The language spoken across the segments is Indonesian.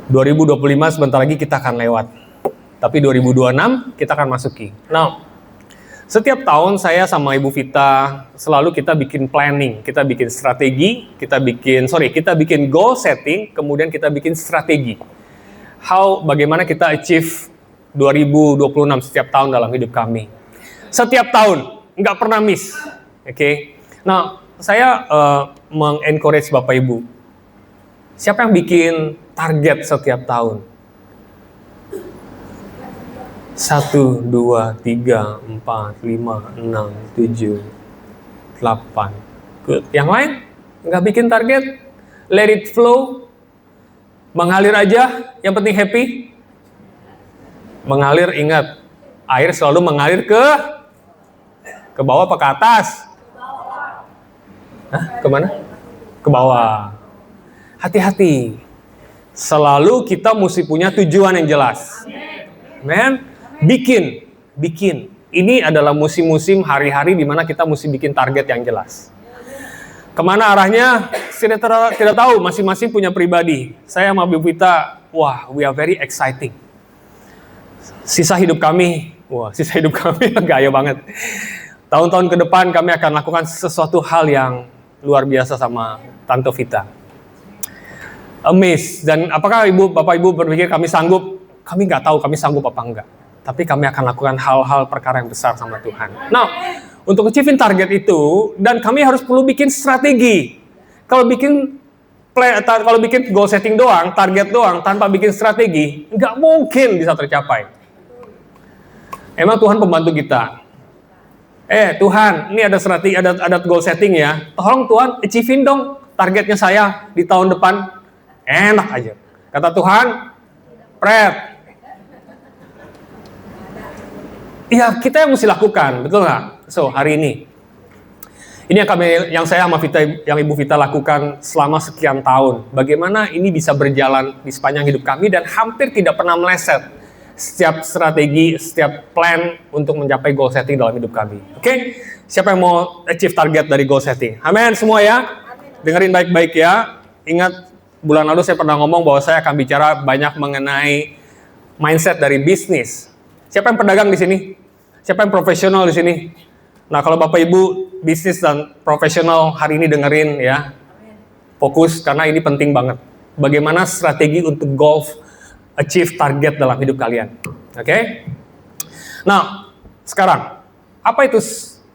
2025 sebentar lagi kita akan lewat. Tapi 2026 kita akan masuki. Nah, setiap tahun saya sama Ibu Vita selalu kita bikin planning, kita bikin strategi, kita bikin goal setting, kemudian kita bikin strategi. Bagaimana kita achieve 2026 setiap tahun dalam hidup kami. Setiap tahun, nggak pernah miss. Oke. Nah, saya mengencourage Bapak Ibu. Siapa yang bikin target setiap tahun? 1, 2, 3, 4, 5, 6, 7, 8. Good. Yang lain nggak bikin target, let it flow, mengalir aja, yang penting happy. Mengalir, ingat, air selalu mengalir ke bawah apa ke atas? Kemana? Ke bawah. Hati-hati. Selalu kita mesti punya tujuan yang jelas. Amen. Bikin. Ini adalah musim-musim hari-hari di mana kita mesti bikin target yang jelas. Kemana arahnya? Tidak tahu, masing-masing punya pribadi. Saya sama Bu Vita, we are very exciting. Sisa hidup kami gaya banget. Tahun-tahun ke depan kami akan lakukan sesuatu hal yang luar biasa sama Tante Vita. Amazed. Dan apakah Bapak Ibu berpikir kami sanggup? Kami nggak tahu kami sanggup apa enggak. Tapi kami akan lakukan hal-hal perkara yang besar sama Tuhan. Nah, untuk achieving target itu, dan kami harus perlu bikin strategi. Kalau bikin goal setting doang, target doang, tanpa bikin strategi, nggak mungkin bisa tercapai. Emang Tuhan pembantu kita. Tuhan, ini ada strategi, ada goal setting ya. Tolong Tuhan, achieving dong targetnya saya di tahun depan. Enak aja. Kata Tuhan, pret. Iya, kita yang mesti lakukan, betul nggak? So, hari ini yang saya sama Vita, yang Ibu Vita lakukan selama sekian tahun. Bagaimana ini bisa berjalan di sepanjang hidup kami dan hampir tidak pernah meleset. Setiap strategi, setiap plan untuk mencapai goal setting dalam hidup kami. Oke? Siapa yang mau achieve target dari goal setting? Amin semua ya? Dengerin baik-baik ya. Ingat, bulan lalu saya pernah ngomong bahwa saya akan bicara banyak mengenai mindset dari bisnis. Siapa yang pedagang di sini? Siapa yang profesional di sini? Nah, kalau Bapak Ibu bisnis dan profesional hari ini dengerin ya. Fokus karena ini penting banget. Bagaimana strategi untuk achieve target dalam hidup kalian. Oke? Nah, sekarang apa itu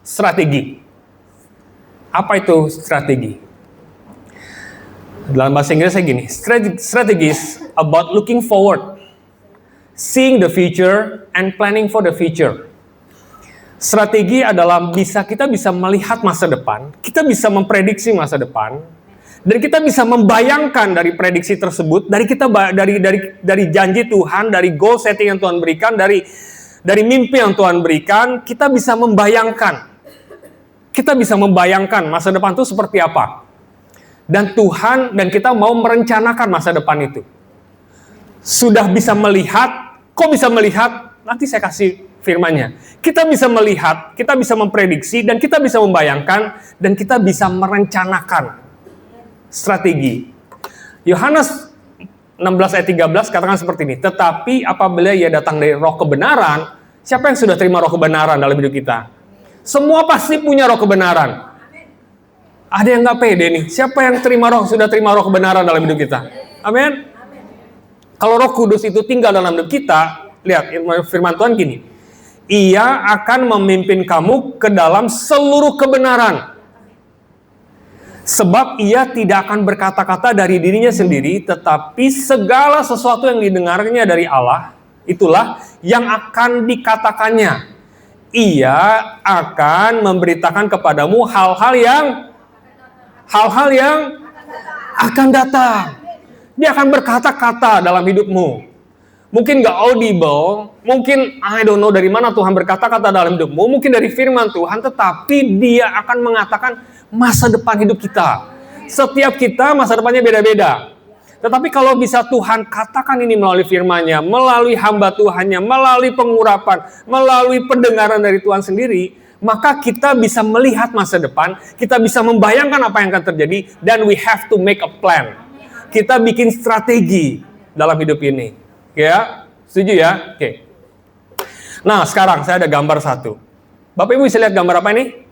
strategi? Apa itu strategi? Dalam bahasa Inggrisnya gini, strategy is about looking forward, seeing the future, and planning for the future. Strategi adalah kita bisa melihat masa depan, kita bisa memprediksi masa depan, dan kita bisa membayangkan dari prediksi tersebut, dari janji Tuhan, dari goal setting yang Tuhan berikan, dari mimpi yang Tuhan berikan, kita bisa membayangkan. Kita bisa membayangkan masa depan itu seperti apa. Dan kita mau merencanakan masa depan itu. Sudah bisa melihat, kok bisa melihat? Nanti saya kasih firman-Nya. Kita bisa melihat, kita bisa memprediksi, dan kita bisa membayangkan, dan kita bisa merencanakan strategi. Yohanes 16 ayat 13 katakan seperti ini. Tetapi apabila ia datang dari roh kebenaran, siapa yang sudah terima roh kebenaran dalam hidup kita? Semua pasti punya roh kebenaran. Ada yang nggak pede nih. Siapa yang sudah terima roh kebenaran dalam hidup kita? Amin. Kalau Roh Kudus itu tinggal dalam hidup kita, lihat firman Tuhan gini. Ia akan memimpin kamu ke dalam seluruh kebenaran. Sebab ia tidak akan berkata-kata dari dirinya sendiri, tetapi segala sesuatu yang didengarnya dari Allah, itulah yang akan dikatakannya. Ia akan memberitakan kepadamu hal-hal yang akan datang. Dia akan berkata-kata dalam hidupmu. Mungkin gak audible, mungkin I don't know dari mana Tuhan berkata-kata dalam hidupmu, mungkin dari firman Tuhan, tetapi dia akan mengatakan masa depan hidup kita. Setiap kita masa depannya beda-beda. Tetapi kalau bisa Tuhan katakan ini melalui firman-Nya, melalui hamba Tuhan-Nya, melalui pengurapan, melalui pendengaran dari Tuhan sendiri, maka kita bisa melihat masa depan, kita bisa membayangkan apa yang akan terjadi, dan we have to make a plan. Kita bikin strategi. dalam hidup ini. Ya, setuju ya? Oke. Nah, sekarang saya ada gambar satu. Bapak Ibu bisa lihat gambar apa ini?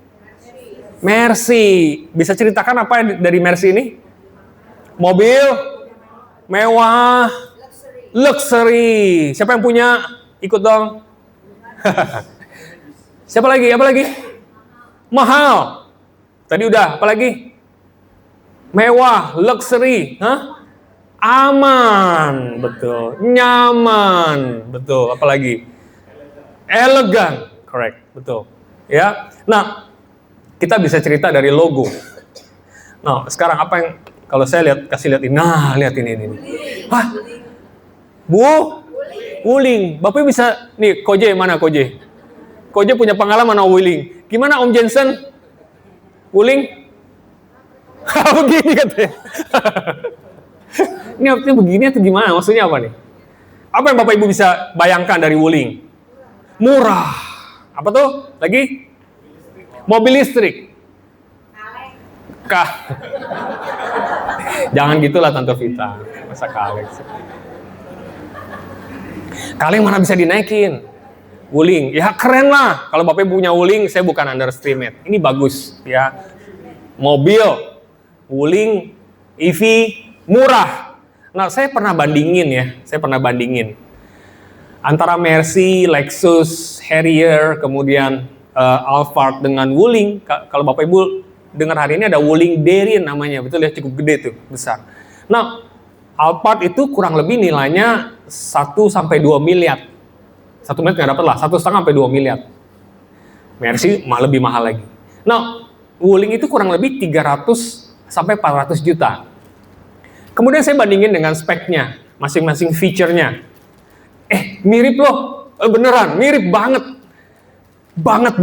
Mercy. Bisa ceritakan apa dari Mercy ini? Mobil mewah, luxury. Siapa yang punya? Ikut dong. Siapa lagi? Apa lagi? Mahal. Tadi udah, apa lagi? Mewah, luxury. Hah? Aman, betul. Nyaman, betul. Apa lagi? Elegan, correct, betul. Ya. Nah, kita bisa cerita dari logo. Nah, sekarang apa yang kalau saya lihat, kasih lihat ini. Nah, lihat ini. Hah? Bu? Wuling. Bapak bisa nih, Koje mana Koje? Koje punya pengalaman sama Wuling. Gimana Om Jensen? Wuling? Begini katanya. Ini artinya begini atau gimana? Maksudnya apa nih? Apa yang Bapak Ibu bisa bayangkan dari Wuling? Murah. Apa tuh? Lagi? Mobil listrik. Jangan gitulah Tante Vita. Masa kaleng sih. Kaleng mana bisa dinaikin? Wuling. Ya keren lah. Kalau Bapak Ibu punya Wuling, saya bukan underestimate. Ini bagus ya. Mobil Wuling EV murah. Nah, saya pernah bandingin antara Mercy, Lexus, Harrier, kemudian Alphard dengan Wuling. Kalau Bapak Ibu dengar hari ini ada Wuling Darien namanya, betul ya, cukup gede tuh, besar. Nah, Alphard itu kurang lebih nilainya 1-2 miliar. 1 miliar nggak dapat lah, 1,5-2 miliar. Mercy lebih mahal lagi. Nah, Wuling itu kurang lebih 300-400 juta. Kemudian saya bandingin dengan speknya, masing-masing feature-nya. Mirip loh, beneran, mirip banget. Banget.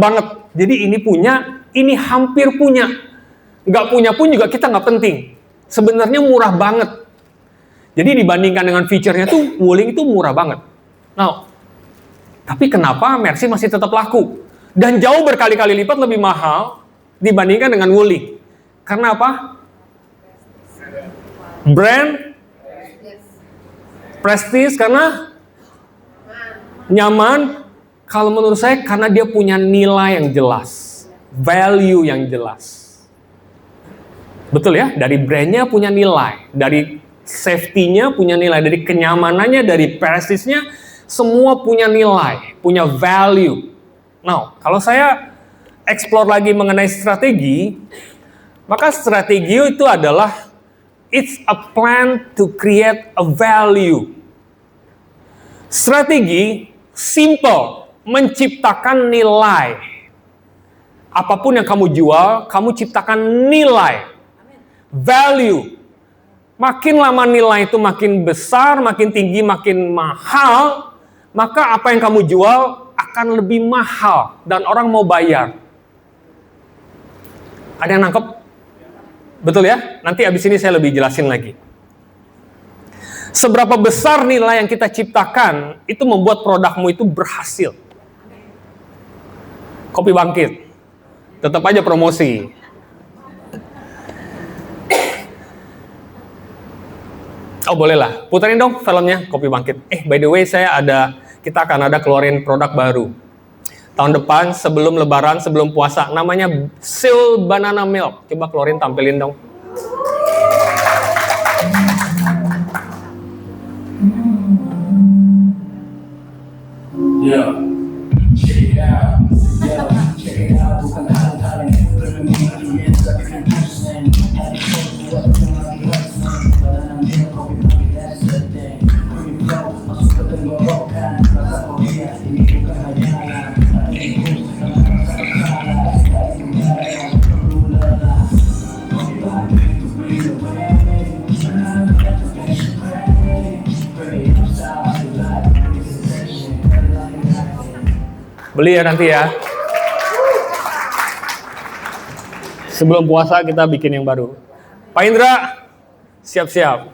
Jadi ini punya, ini hampir punya. Nggak punya pun juga kita nggak penting. Sebenarnya murah banget. Jadi dibandingkan dengan feature-nya tuh, Wuling itu murah banget. Nah, tapi kenapa Mercy masih tetap laku? Dan jauh berkali-kali lipat lebih mahal dibandingkan dengan Wuling. Karena apa? Brand, prestige, karena nyaman. Kalau menurut saya karena dia punya nilai yang jelas, value yang jelas. Betul ya, dari brandnya punya nilai, dari safety-nya punya nilai, dari kenyamanannya, dari prestige-nya, semua punya nilai, punya value. Nah, kalau saya explore lagi mengenai strategi, maka strategi itu adalah it's a plan to create a value. Strategi simple, menciptakan nilai. Apapun yang kamu jual, kamu ciptakan nilai, value. Makin lama nilai itu makin besar, makin tinggi, makin mahal, maka apa yang kamu jual akan lebih mahal dan orang mau bayar. Ada yang nangkep? Betul ya? Nanti abis ini saya lebih jelasin lagi. Seberapa besar nilai yang kita ciptakan, itu membuat produkmu itu berhasil. Kopi Bangkit. Tetap aja promosi. Oh bolehlah, puterin dong filmnya Kopi Bangkit. By the way kita akan ada keluarin produk baru. Tahun depan sebelum lebaran, sebelum puasa, namanya Seal Banana Milk. Coba keluarin, tampilin dong. Yeah. Check it out. Yeah, check it out. Bukan hal-hal yang berlebihan, tapi konsisten. Masuk ke tenggorokan, rasa kopiah ini bukan hayalan. Beli ya nanti ya. Sebelum puasa kita bikin yang baru. Pak Indra, siap-siap.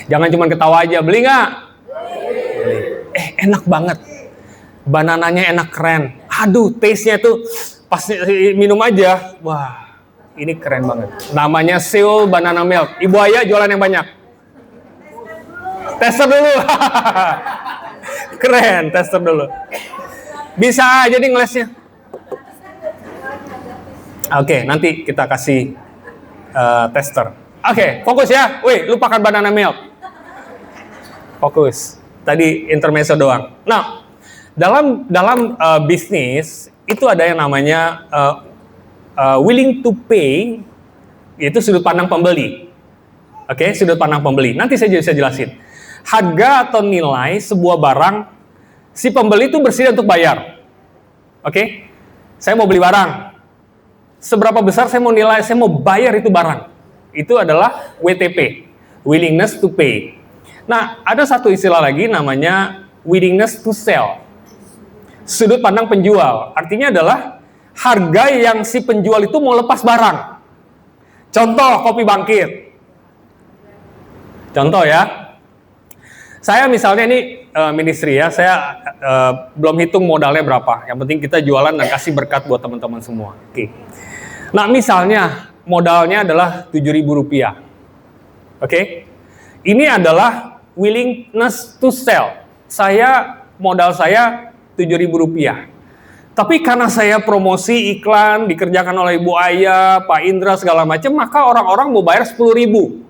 Jangan cuma ketawa aja, beli nggak? Beli. Enak banget. Banananya enak, keren. Aduh, taste-nya tuh pas minum aja, wah, Ini keren banget. Namanya Seoul Banana Milk. Ibu Ayah jualan yang banyak. Tester dulu. Keren, tester dulu. Bisa jadi ngelesnya. Oke, nanti kita kasih tester. Oke, fokus ya. Wih, lupakan banana milk. Fokus. Tadi intermezzo doang. Nah, dalam bisnis itu ada yang namanya willing to pay, yaitu sudut pandang pembeli. Oke, sudut pandang pembeli. Nanti saya bisa jelasin. Harga atau nilai sebuah barang, si pembeli itu bersedia untuk bayar. Oke, saya mau beli barang. Seberapa besar saya mau bayar itu barang. Itu adalah WTP, willingness to pay. Nah, ada satu istilah lagi namanya willingness to sell. Sudut pandang penjual. Artinya adalah harga yang si penjual itu mau lepas barang. Contoh, Kopi Bangkit. Contoh ya. Saya misalnya ini ministry ya, saya belum hitung modalnya berapa. Yang penting kita jualan dan kasih berkat buat teman-teman semua. Oke. Nah, misalnya modalnya adalah Rp7.000. Oke. Ini adalah willingness to sell. Modal saya Rp7.000. Tapi karena saya promosi iklan dikerjakan oleh Ibu Ayah, Pak Indra segala macam, maka orang-orang mau bayar 10.000.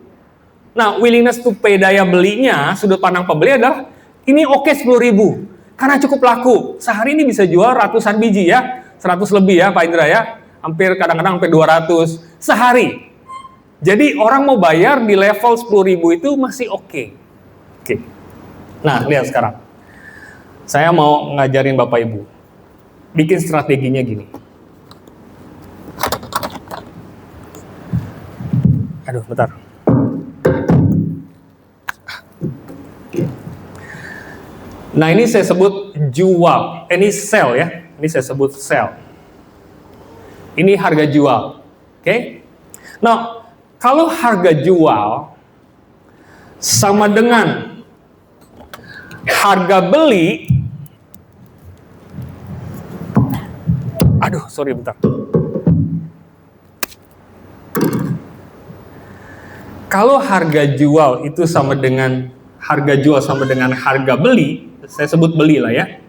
Nah, willingness to pay, daya belinya, sudut pandang pembeli adalah ini oke 10.000 karena cukup laku. Sehari ini bisa jual ratusan biji ya, 100 lebih ya Pak Indra ya, kadang-kadang sampai 200 sehari. Jadi orang mau bayar di level 10.000 itu masih oke. Oke. Nah, lihat sekarang. Saya mau ngajarin Bapak Ibu. Bikin strateginya gini. Aduh, bentar. Nah, ini saya sebut jual. Ini sell ya. Ini saya sebut sell. Ini harga jual. Oke? Nah, kalau harga jual sama dengan harga beli, aduh, sorry bentar. Kalau harga jual itu sama dengan harga beli, saya sebut beli lah ya.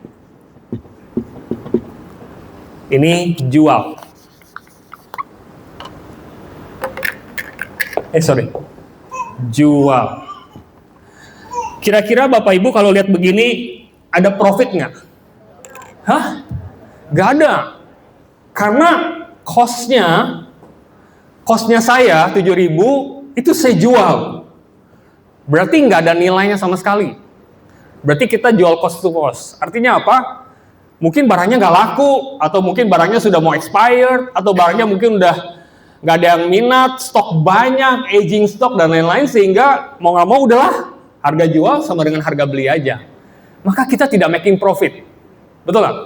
Ini jual. Jual. Kira-kira Bapak Ibu kalau lihat begini, ada profit nggak? Hah? Nggak ada. Karena cost-nya saya 7.000, itu saya jual. Berarti nggak ada nilainya sama sekali. Berarti kita jual cost to cost. Artinya apa? Mungkin barangnya nggak laku, atau mungkin barangnya sudah mau expired, atau barangnya mungkin udah nggak ada yang minat, stok banyak, aging stok dan lain-lain, sehingga mau nggak mau udahlah harga jual sama dengan harga beli aja. Maka kita tidak making profit, betul nggak?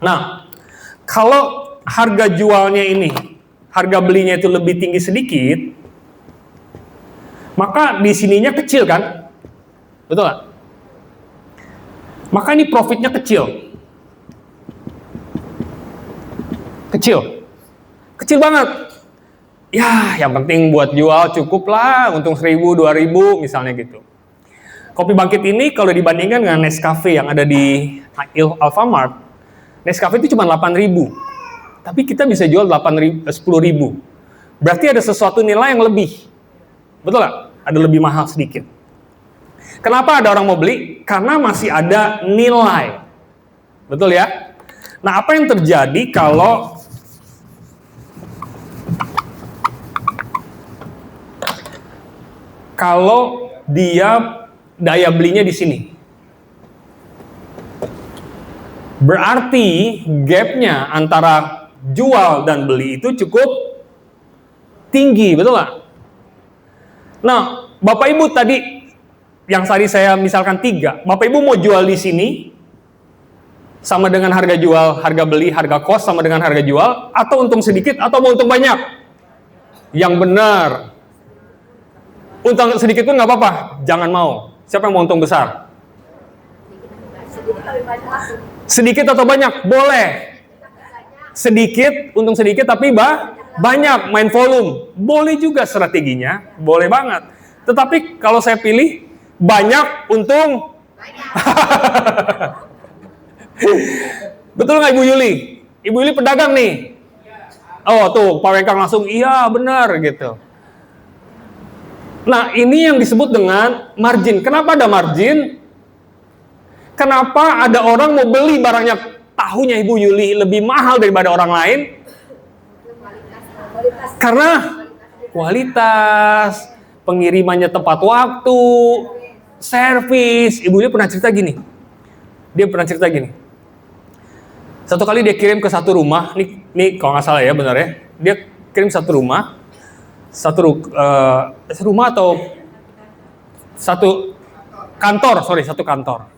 Nah, kalau harga jualnya ini, harga belinya itu lebih tinggi sedikit, maka di sininya kecil kan, betul nggak? Maka ini profitnya kecil. Kecil banget. Ya, yang penting buat jual cukup lah, untung 1.000, 2.000 misalnya gitu. Kopi Bangkit ini kalau dibandingkan dengan Nescafe yang ada di Alfamart, Nescafe itu cuma 8.000. Tapi kita bisa jual 10.000. Berarti ada sesuatu nilai yang lebih. Betul nggak? Ada lebih mahal sedikit. Kenapa ada orang mau beli? Karena masih ada nilai. Betul ya? Nah, apa yang terjadi kalau dia daya belinya di sini? Berarti gapnya antara jual dan beli itu cukup tinggi, betul nggak? Nah, Bapak Ibu tadi yang tadi saya misalkan 3, Bapak Ibu mau jual di sini sama dengan harga jual, harga beli, harga cost sama dengan harga jual, atau untung sedikit atau mau untung banyak? Yang benar. Untung sedikit pun nggak apa-apa, jangan mau. Siapa yang mau untung besar? Sedikit atau banyak? Boleh. Sedikit, untung sedikit tapi Banyak, main volume. Boleh juga strateginya, boleh banget. Tetapi kalau saya pilih, banyak untung. Betul nggak Ibu Yuli? Ibu Yuli pedagang nih. Oh tuh, Pak Wengkang langsung, iya benar gitu. Nah, ini yang disebut dengan margin. Kenapa ada margin? Kenapa ada orang mau beli barangnya tahunya Ibu Yuli lebih mahal daripada orang lain? Karena kualitas, pengirimannya tepat waktu, servis. Ibu Yuli pernah cerita gini. Dia pernah cerita gini. Satu kali dia kirim ke satu rumah, nih kalau nggak salah ya benar ya. Dia kirim satu rumah, rumah atau satu kantor.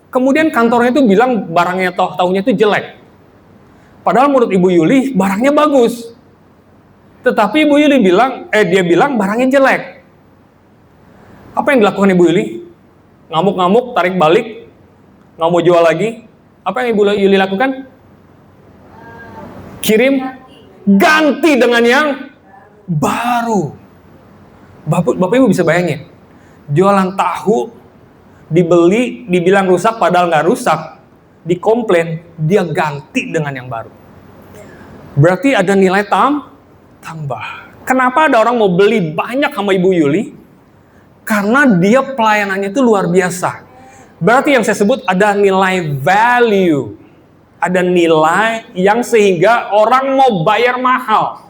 Kemudian kantornya itu bilang barangnya tahunya itu jelek. Padahal menurut Ibu Yuli barangnya bagus. Tetapi Ibu Yuli dia bilang barangnya jelek. Apa yang dilakukan Ibu Yuli? Ngamuk-ngamuk, tarik balik, nggak mau jual lagi. Apa yang Ibu Yuli lakukan? Kirim, ganti dengan yang baru. Bapak Ibu bisa bayangin, jualan tahu, dibeli, dibilang rusak padahal nggak rusak, dikomplain, dia ganti dengan yang baru. Berarti ada nilai tambah. Kenapa ada orang mau beli banyak sama Ibu Yuli? Karena dia pelayanannya itu luar biasa. Berarti yang saya sebut ada nilai value. Ada nilai yang sehingga orang mau bayar mahal.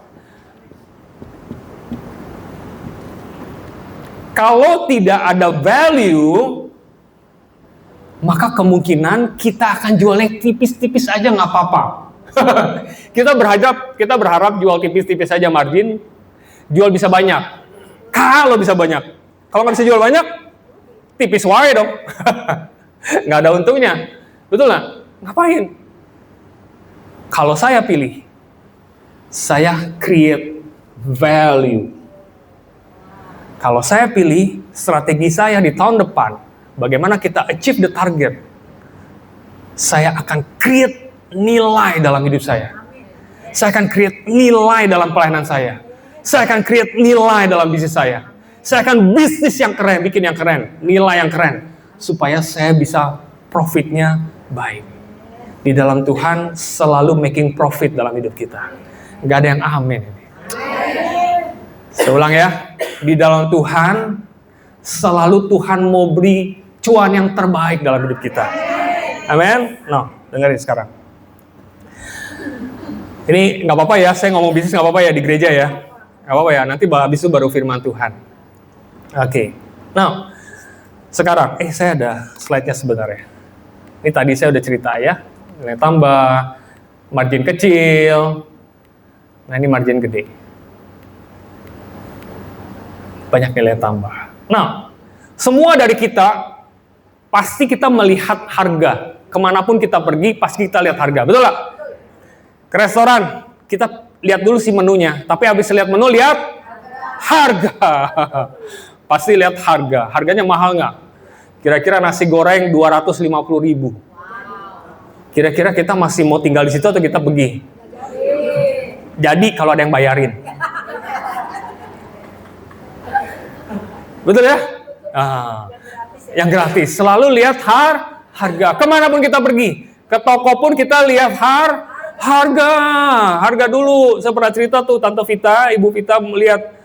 Kalau tidak ada value, maka kemungkinan kita akan jualnya tipis-tipis aja nggak apa-apa. Kita berharap jual tipis-tipis aja margin, jual bisa banyak. Kalau bisa banyak, kalau nggak bisa jual banyak, tipis wae dong. Nggak ada untungnya, betul nggak? Ngapain? Kalau saya pilih, saya create value. Kalau saya pilih strategi saya di tahun depan, bagaimana kita achieve the target, saya akan create nilai dalam hidup saya. Saya akan create nilai dalam pelayanan saya. Saya akan create nilai dalam bisnis saya. Saya akan bisnis yang keren, bikin yang keren, nilai yang keren, supaya saya bisa profitnya baik. Di dalam Tuhan selalu making profit dalam hidup kita. Gak ada yang amin ini. Saya ulang ya, di dalam Tuhan selalu Tuhan mau beri cuan yang terbaik dalam hidup kita. Amin. No, dengerin sekarang. Ini nggak apa-apa ya, saya ngomong bisnis nggak apa-apa ya di gereja ya, nggak apa-apa ya. Nanti habis itu baru firman Tuhan. Oke. Nah, sekarang, saya ada slide-nya sebenarnya. Ini tadi saya udah cerita ya, nilai tambah, margin kecil. Nah ini margin gede. Banyak nilai tambah. Nah, semua dari kita, pasti kita melihat harga. Kemanapun kita pergi, pasti kita lihat harga. Betul nggak? Ke restoran, kita lihat dulu si menunya. Tapi habis lihat menu, lihat harga. Pasti lihat harga. Harganya mahal nggak? Kira-kira nasi goreng 250.000. Kira-kira kita masih mau tinggal di situ atau kita pergi? Jadi kalau ada yang bayarin. Betul ya? Yang gratis. Selalu lihat harga. Kemanapun kita pergi. Ke toko pun kita lihat harga. Harga dulu. Saya pernah cerita tuh, Tante Vita, Ibu Vita melihat.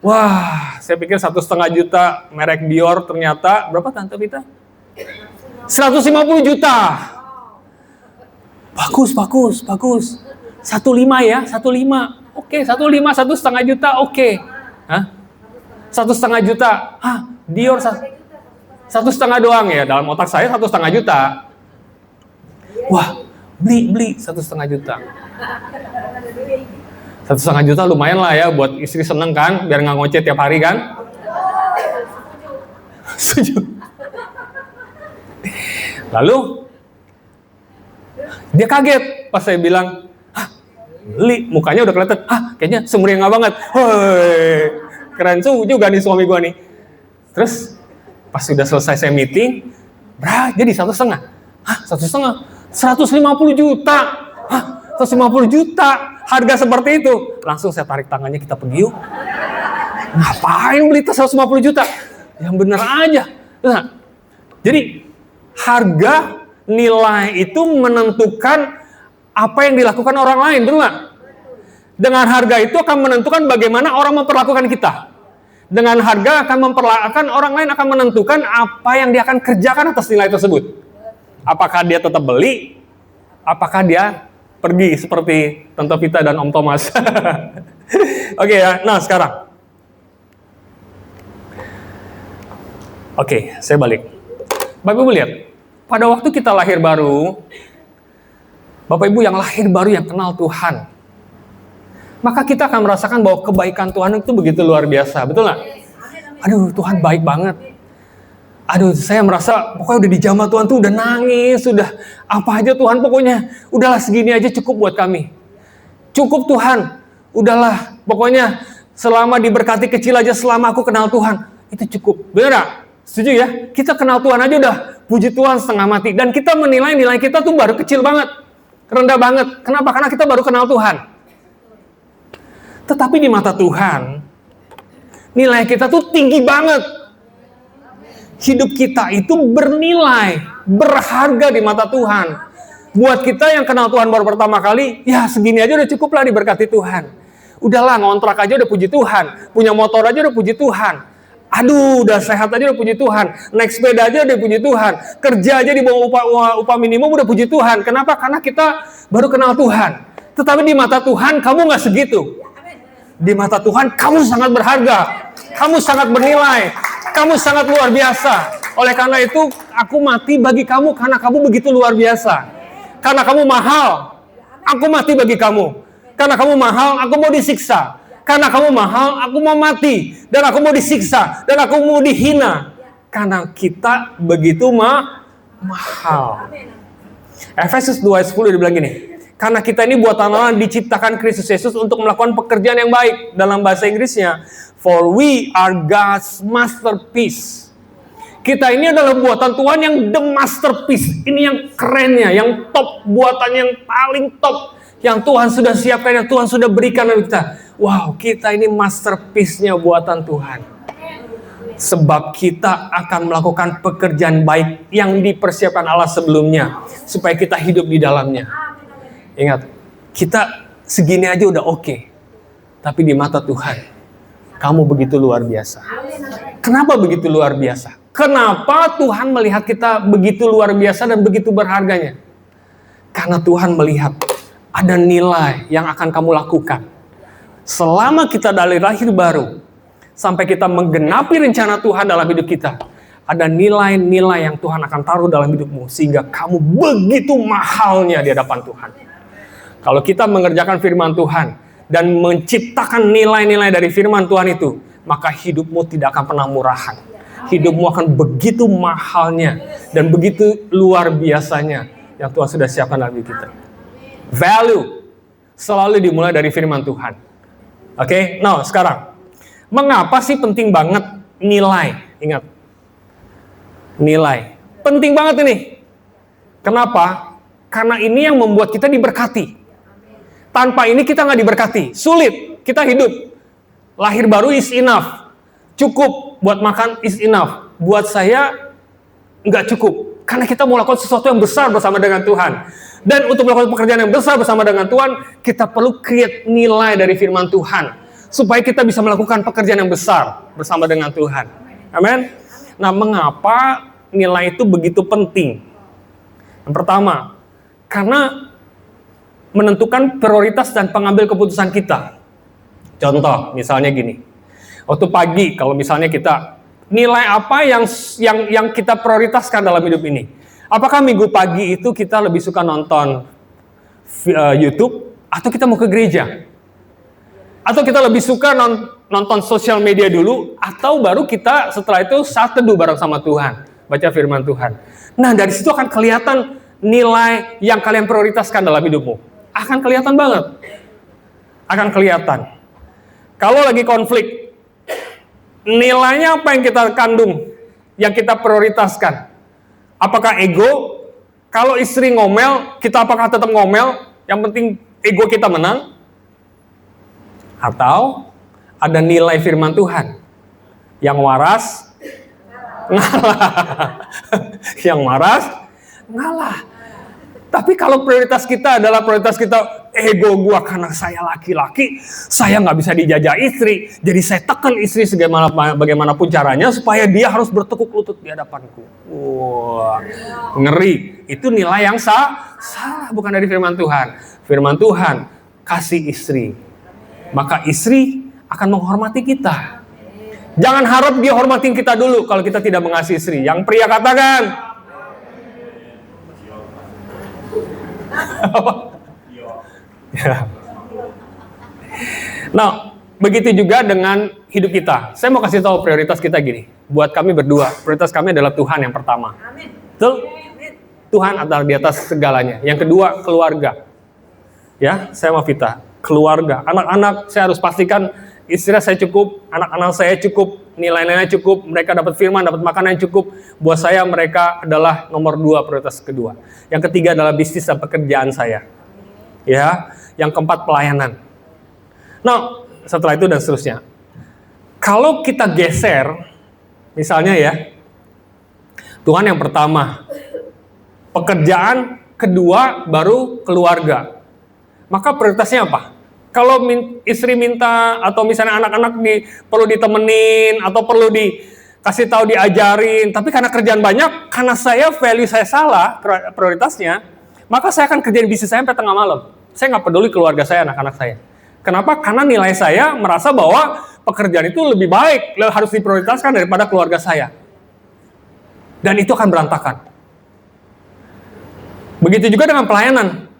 Wah, saya pikir 1,5 juta merek Dior, ternyata berapa Tante Vita? 150 juta. Bagus. 1,5 ya, 1,5. Oke, 1,5, 1,5 juta, oke. Hah? 1,5 juta. Dior 1,5 doang ya. Dalam otak saya 1,5 juta. Wah, beli 1,5 juta. 1,5 juta lumayan lah ya buat istri seneng kan, biar nggak ngoceh tiap hari kan. Setuju. Lalu dia kaget pas saya bilang, beli, mukanya udah kelihatan, kayaknya sumringah banget. Hoi. Keren juga nih suami gua nih. Terus pas sudah selesai saya meeting, jadi 1,5. 1,5? 150 juta. 150 juta. harga seperti itu, langsung saya tarik tangannya, kita pergi yuk. Ngapain beli tas 150 juta? Yang bener aja. Nah, jadi harga, nilai itu menentukan apa yang dilakukan orang lain, betul nggak? Dengan harga itu akan menentukan bagaimana orang memperlakukan kita. Dengan harga akan memperlakukan orang lain, akan menentukan apa yang dia akan kerjakan atas nilai tersebut. Apakah dia tetap beli? Apakah dia pergi seperti Tante Vita dan Om Thomas? Oke ya, nah sekarang. Oke, saya balik. Bapak Ibu lihat, pada waktu kita lahir baru, Bapak Ibu yang lahir baru yang kenal Tuhan, maka kita akan merasakan bahwa kebaikan Tuhan itu begitu luar biasa, betul nggak? Aduh, Tuhan baik banget. Aduh, saya merasa pokoknya udah dijamah Tuhan tuh udah nangis, sudah apa aja Tuhan pokoknya, udahlah segini aja cukup buat kami. Cukup Tuhan, udahlah pokoknya selama diberkati kecil aja selama aku kenal Tuhan, itu cukup. Benar nggak? Setuju ya? Kita kenal Tuhan aja udah puji Tuhan setengah mati. Dan kita menilai nilai kita tuh baru kecil banget, rendah banget. Kenapa? Karena kita baru kenal Tuhan. Tetapi di mata Tuhan, nilai kita tuh tinggi banget. Hidup kita itu bernilai, berharga di mata Tuhan. Buat kita yang kenal Tuhan baru pertama kali, ya segini aja udah cukup lah diberkati Tuhan. Udahlah, ngontrak aja udah puji Tuhan. Punya motor aja udah puji Tuhan. Aduh, udah sehat aja udah puji Tuhan. Naik sepeda aja udah puji Tuhan. Kerja aja di bawah upah minimum udah puji Tuhan. Kenapa? Karena kita baru kenal Tuhan. Tetapi di mata Tuhan, kamu nggak segitu. Di mata Tuhan, kamu sangat berharga. Kamu sangat bernilai. Kamu sangat luar biasa. Oleh karena itu, aku mati bagi kamu karena kamu begitu luar biasa. Karena kamu mahal, aku mati bagi kamu. Karena kamu mahal, aku mau disiksa. Karena kamu mahal, aku mau mati. Dan aku mau disiksa. Dan aku mau dihina. Karena kita begitu mahal. Efesus 2:10 dibilang gini. Karena kita ini buatan Allah diciptakan Kristus Yesus untuk melakukan pekerjaan yang baik. Dalam bahasa Inggrisnya, for we are God's masterpiece. Kita ini adalah buatan Tuhan yang the masterpiece. Ini yang kerennya, yang top, buatan yang paling top. Yang Tuhan sudah siapkan, yang Tuhan sudah berikan kepada kita. Wow, kita ini masterpiece-nya buatan Tuhan. Sebab kita akan melakukan pekerjaan baik yang dipersiapkan Allah sebelumnya. Supaya kita hidup di dalamnya. Ingat, kita segini aja udah oke. Tapi di mata Tuhan, kamu begitu luar biasa. Kenapa begitu luar biasa? Kenapa Tuhan melihat kita begitu luar biasa dan begitu berharganya? Karena Tuhan melihat ada nilai yang akan kamu lakukan. Selama kita dari lahir baru, sampai kita menggenapi rencana Tuhan dalam hidup kita, ada nilai-nilai yang Tuhan akan taruh dalam hidupmu, sehingga kamu begitu mahalnya di hadapan Tuhan. Kalau kita mengerjakan firman Tuhan dan menciptakan nilai-nilai dari firman Tuhan itu, maka hidupmu tidak akan pernah murahan. Hidupmu akan begitu mahalnya dan begitu luar biasanya yang Tuhan sudah siapkan dalam hidup kita. Value selalu dimulai dari firman Tuhan. Oke, nah sekarang, mengapa sih penting banget nilai? Ingat, nilai penting banget ini. Kenapa? Karena ini yang membuat kita diberkati. Tanpa ini kita nggak diberkati. Sulit kita hidup. Lahir baru is enough. Cukup buat makan is enough. Buat saya nggak cukup. Karena kita mau lakukan sesuatu yang besar bersama dengan Tuhan. Dan untuk melakukan pekerjaan yang besar bersama dengan Tuhan, kita perlu create nilai dari firman Tuhan. Supaya kita bisa melakukan pekerjaan yang besar bersama dengan Tuhan. Amin. Nah, mengapa nilai itu begitu penting? Yang pertama, karena menentukan prioritas dan pengambil keputusan kita. Contoh, misalnya gini. Waktu pagi, kalau misalnya kita, nilai apa yang kita prioritaskan dalam hidup ini? Apakah minggu pagi itu kita lebih suka nonton YouTube, atau kita mau ke gereja? Atau kita lebih suka nonton sosial media dulu, atau baru kita setelah itu saat teduh bareng sama Tuhan, baca firman Tuhan. Nah, dari situ akan kelihatan nilai yang kalian prioritaskan dalam hidupmu. Akan kelihatan banget. Akan kelihatan. Kalau lagi konflik, nilainya apa yang kita kandung, yang kita prioritaskan? Apakah ego? Kalau istri ngomel, kita apakah tetap ngomel? Yang penting ego kita menang? Atau ada nilai firman Tuhan. Yang waras ngalah. Yang waras ngalah. Tapi kalau prioritas kita adalah prioritas kita ego gua karena saya laki-laki, saya nggak bisa dijajah istri, jadi saya tekan istri bagaimanapun caranya supaya dia harus bertekuk lutut di hadapanku. Wah, ngeri. Itu nilai yang salah, bukan dari firman Tuhan. Firman Tuhan, kasih istri, maka istri akan menghormati kita. Jangan harap dia hormatin kita dulu kalau kita tidak mengasihi istri. Yang pria katakan. Ya. Nah, begitu juga dengan hidup kita. Saya mau kasih tahu prioritas kita gini. Buat kami berdua, prioritas kami adalah Tuhan yang pertama. Betul? Tuhan adalah di atas segalanya. Yang kedua, keluarga. Ya, saya mau Vita. Keluarga. Anak-anak, saya harus pastikan istri saya cukup, anak-anak saya cukup, nilai-nilainya cukup, mereka dapat firman, dapat makanan yang cukup. Buat saya mereka adalah nomor 2, prioritas kedua. Yang ketiga adalah bisnis dan pekerjaan saya. Ya, yang keempat pelayanan. Nah, setelah itu dan seterusnya. Kalau kita geser, misalnya ya, Tuhan yang pertama, pekerjaan kedua, baru keluarga. Maka prioritasnya apa? Kalau istri minta atau misalnya anak-anak perlu ditemenin atau perlu dikasih tahu diajarin, tapi karena kerjaan banyak, karena saya value saya salah prioritasnya, maka saya akan kerjain bisnis saya sampai tengah malam. Saya nggak peduli keluarga saya, anak-anak saya. Kenapa? Karena nilai saya merasa bahwa pekerjaan itu lebih baik, harus diprioritaskan daripada keluarga saya. Dan itu akan berantakan. Begitu juga dengan pelayanan.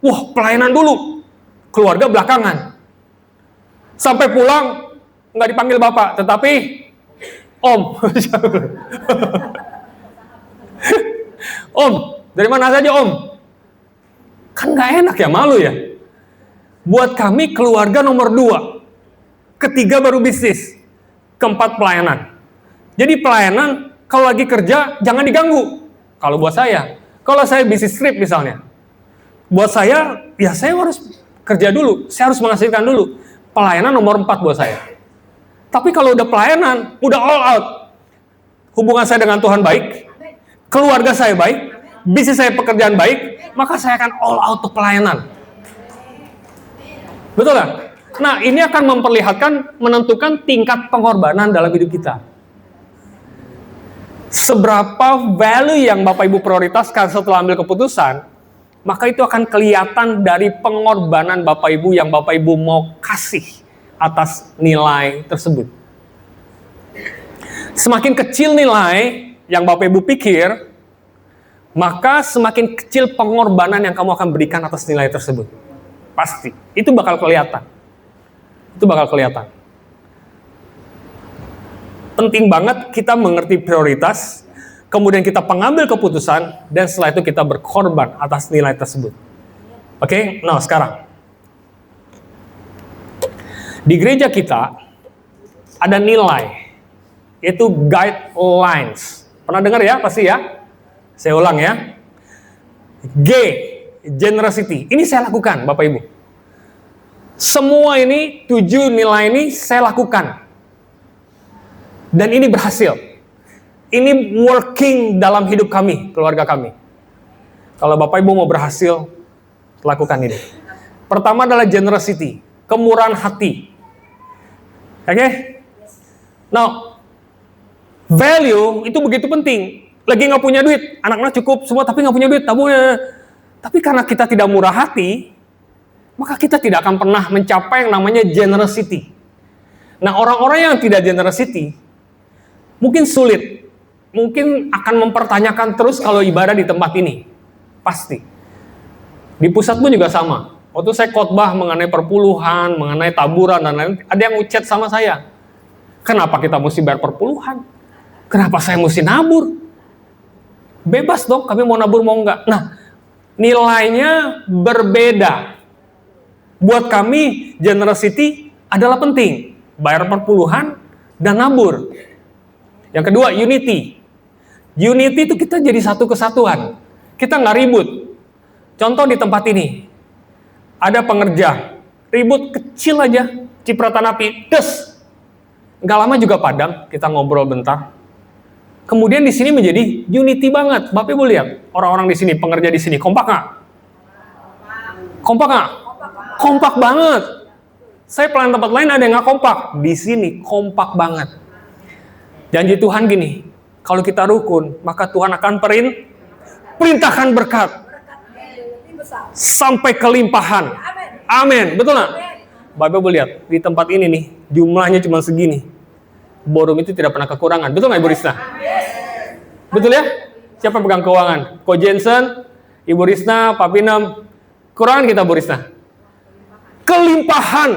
Wah, pelayanan dulu, keluarga belakangan. Sampai pulang, nggak dipanggil bapak, tetapi Om. Om, dari mana saja Om? Kan nggak enak ya, malu ya. Buat kami keluarga nomor 2. Ketiga baru bisnis. Keempat pelayanan. Jadi pelayanan, kalau lagi kerja, jangan diganggu. Kalau buat saya. Kalau saya bisnis trip misalnya. Buat saya, ya saya harus kerja dulu. Saya harus menghasilkan dulu. Pelayanan nomor 4 buat saya. Tapi kalau udah pelayanan, udah all out. Hubungan saya dengan Tuhan baik. Keluarga saya baik. Bisnis saya pekerjaan baik. Maka saya akan all out untuk pelayanan. Betul kan? Nah, ini akan memperlihatkan, menentukan tingkat pengorbanan dalam hidup kita. Seberapa value yang Bapak Ibu prioritaskan setelah ambil keputusan, maka itu akan kelihatan dari pengorbanan Bapak Ibu yang Bapak Ibu mau kasih atas nilai tersebut. Semakin kecil nilai yang Bapak Ibu pikir, maka semakin kecil pengorbanan yang kamu akan berikan atas nilai tersebut. Pasti. Itu bakal kelihatan. Itu bakal kelihatan. Penting banget kita mengerti prioritas, kemudian kita pengambil keputusan, dan setelah itu kita berkorban atas nilai tersebut. Oke? Nah, sekarang. Di gereja kita, ada nilai, yaitu guidelines. Pernah dengar ya? Pasti ya? Saya ulang ya. G, generosity. Ini saya lakukan, Bapak Ibu. Semua ini, 7 nilai ini saya lakukan. Dan ini berhasil. Ini working dalam hidup kami, keluarga kami. Kalau Bapak Ibu mau berhasil, lakukan ini. Pertama adalah generosity, kemurahan hati. Oke? Now, value itu begitu penting. Lagi nggak punya duit, anak-anak cukup semua tapi nggak punya duit, tabungnya. Tapi karena kita tidak murah hati, maka kita tidak akan pernah mencapai yang namanya generosity. Nah, orang-orang yang tidak generosity, mungkin sulit. Mungkin akan mempertanyakan terus kalau ibadah di tempat ini. Pasti. Di pusat pun juga sama. Waktu saya khotbah mengenai perpuluhan, mengenai taburan, dan lain-lain, ada yang ucap sama saya. Kenapa kita mesti bayar perpuluhan? Kenapa saya mesti nabur? Bebas dong, kami mau nabur mau enggak. Nah, nilainya berbeda. Buat kami, generosity adalah penting. Bayar perpuluhan dan nabur. Yang kedua, unity. Unity itu kita jadi satu kesatuan. Kita nggak ribut. Contoh di tempat ini. Ada pengerja. Ribut kecil aja. cipratan api, des. Nggak lama juga padam, kita ngobrol bentar. Kemudian di sini menjadi unity banget. Bapak Ibu lihat, orang-orang di sini, pengerja di sini, kompak nggak? Kompak nggak? Kompak banget. Saya pelayan tempat lain ada yang nggak kompak. Di sini kompak banget. Janji Tuhan gini, kalau kita rukun, maka Tuhan akan perintahkan berkat sampai kelimpahan. Amin. Betul nggak? Bapak Ibu lihat, di tempat ini nih, jumlahnya cuma segini. Borum itu tidak pernah kekurangan. Betul nggak Ibu Risna? Betul ya? Siapa pegang keuangan? Ko Jensen, Ibu Risna, Pak Pinem. Kurangan kita Bu Risna. Kelimpahan.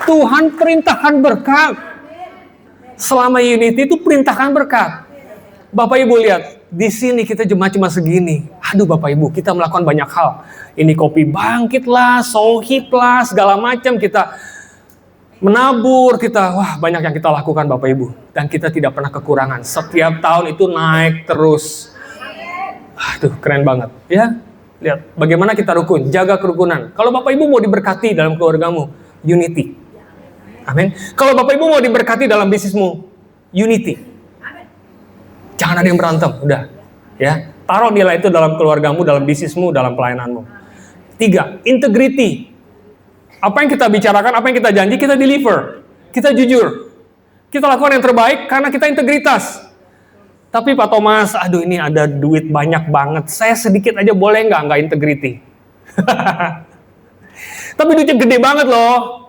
Tuhan perintahkan berkat. Selama unity itu perintahkan berkat. Bapak Ibu lihat, di sini kita cuma segini. Aduh Bapak Ibu, kita melakukan banyak hal. Ini kopi bangkit lah, sohib lah, segala macam kita menabur, kita banyak yang kita lakukan Bapak Ibu. Dan kita tidak pernah kekurangan. Setiap tahun itu naik terus. Aduh, keren banget. Ya, lihat bagaimana kita rukun, jaga kerukunan. Kalau Bapak Ibu mau diberkati dalam keluargamu, unity. Amin. Kalau Bapak Ibu mau diberkati dalam bisnismu, unity. Jangan ada yang berantem, udah. Ya, taruh nilai itu dalam keluargamu, dalam bisnismu, dalam pelayananmu. 3, integrity. Apa yang kita bicarakan, apa yang kita janji, kita deliver. Kita jujur. Kita lakukan yang terbaik karena kita integritas. Tapi Pak Thomas, aduh ini ada duit banyak banget. Saya sedikit aja boleh nggak integrity? Tapi duitnya gede banget loh.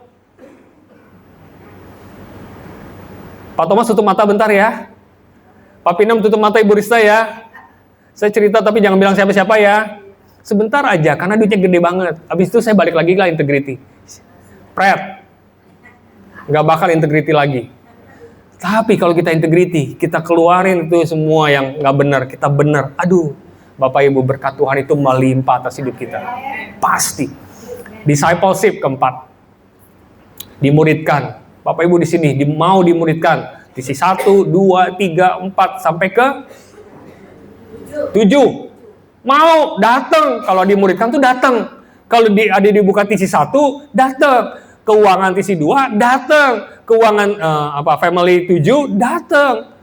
Pak Thomas tutup mata bentar ya. Pak Pinem tutup mata Ibu Rista ya. Saya cerita tapi jangan bilang siapa-siapa ya. Sebentar aja karena duitnya gede banget. Habis itu saya balik lagi lah integrity. Pret. Nggak bakal integrity lagi. Tapi kalau kita integrity, kita keluarin itu semua yang nggak benar, kita benar. Aduh, Bapak Ibu berkat Tuhan itu melimpah atas hidup kita. Pasti. Discipleship keempat. Dimuridkan. Bapak Ibu di sini mau dimuridkan. Di 1, 2, 3, 4 sampai ke 7. Mau datang, kalau dimuridkan tuh datang. Kalau ada dibuka TC 1, datang. Keuangan TC 2, datang. Keuangan family 7, datang.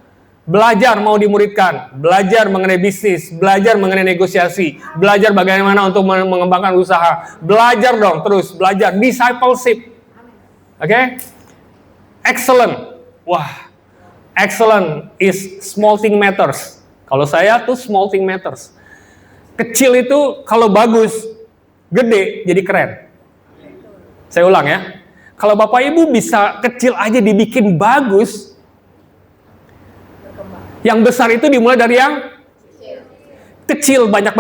Belajar mau dimuridkan, belajar mengenai bisnis, belajar mengenai negosiasi, belajar bagaimana untuk mengembangkan usaha. Belajar dong, terus belajar discipleship. Oke? Excellent. Wah, excellent is small thing matters. Kalau saya tuh small thing matters. Kecil itu kalau bagus, gede jadi keren. Saya ulang ya. Kalau Bapak Ibu bisa kecil aja dibikin bagus, yang besar itu dimulai dari yang kecil. Banyak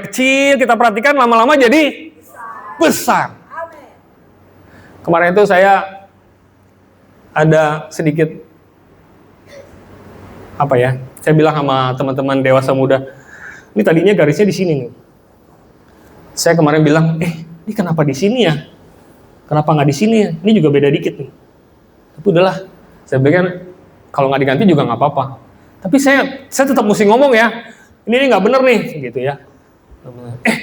kecil, kita perhatikan lama-lama jadi besar. Kemarin itu saya ada sedikit saya bilang sama teman-teman dewasa muda, ini tadinya garisnya di sini nih. Saya kemarin bilang, ini kenapa di sini ya? Kenapa nggak di sini ya? Ini juga beda dikit nih. Tapi udahlah, saya pikir kalau nggak diganti juga nggak apa-apa. Tapi saya tetap mesti ngomong ya, ini nggak bener nih, gitu ya.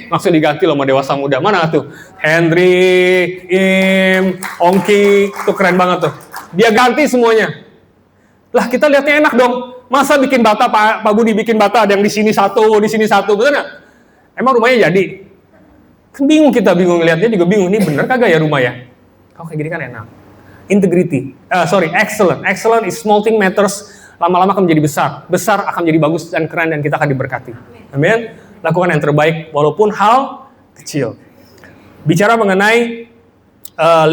Langsung diganti loh sama dewasa muda. Mana tuh? Henry, Im, Ongki, tuh keren banget tuh. Dia ganti semuanya. Lah kita lihatnya enak dong. Masa bikin bata, Pak Budi bikin bata ada yang di sini satu, betul nggak? Emang rumahnya jadi? Kan bingung, kita bingung ngeliatnya juga bingung. Ini bener kagak ya rumah ya? Kalau kayak gini kan enak. Integrity, excellent. Excellent is small thing matters. Lama-lama akan menjadi besar. Besar akan menjadi bagus dan keren dan kita akan diberkati. Amin. Lakukan yang terbaik walaupun hal kecil. Bicara mengenai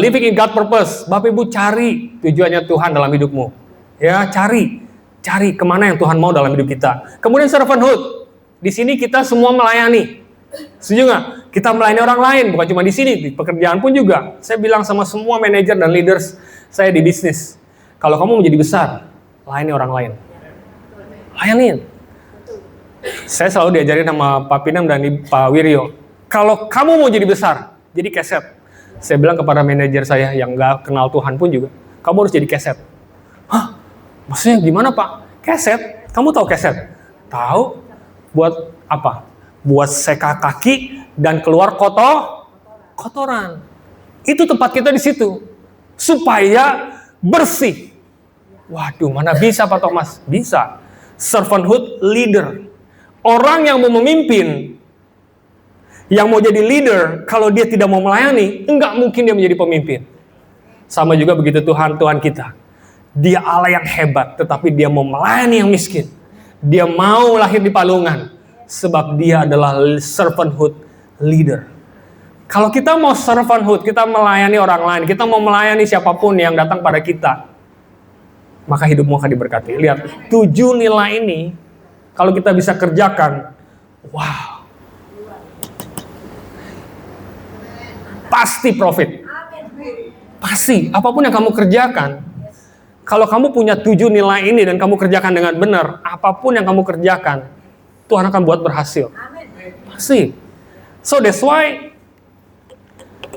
living in God purpose. Bapak Ibu cari tujuannya Tuhan dalam hidupmu. Ya, cari kemana yang Tuhan mau dalam hidup kita. Kemudian servanthood. Di sini kita semua melayani. Setuju nggak? Kita melayani orang lain, bukan cuma di sini, di pekerjaan pun juga. Saya bilang sama semua manajer dan leaders saya di bisnis, kalau kamu menjadi besar, layani orang lain. Layanin. Saya selalu diajarin sama Pak Pinem dan Pak Wiryo, kalau kamu mau jadi besar, jadi keset. Saya bilang kepada manajer saya yang nggak kenal Tuhan pun juga, kamu harus jadi keset. Hah? Maksudnya gimana Pak? Keset? Kamu tahu keset? Tahu. Buat apa? Buat seka kaki dan keluar kotoran. Itu tempat kita di situ. Supaya bersih. Waduh, mana bisa Pak Thomas? Bisa. Servanthood leader. Orang yang mau memimpin, yang mau jadi leader, kalau dia tidak mau melayani, enggak mungkin dia menjadi pemimpin. Sama juga begitu Tuhan kita. Dia Allah yang hebat, tetapi dia mau melayani yang miskin. Dia mau lahir di palungan, sebab dia adalah servanthood leader. Kalau kita mau servanthood, kita melayani orang lain, kita mau melayani siapapun yang datang pada kita, maka hidupmu akan diberkati. Lihat, 7 nilai ini, kalau kita bisa kerjakan, wow, pasti profit. Pasti, apapun yang kamu kerjakan, kalau kamu punya 7 nilai ini dan kamu kerjakan dengan benar, apapun yang kamu kerjakan, Tuhan akan buat berhasil. Pasti. So that's why,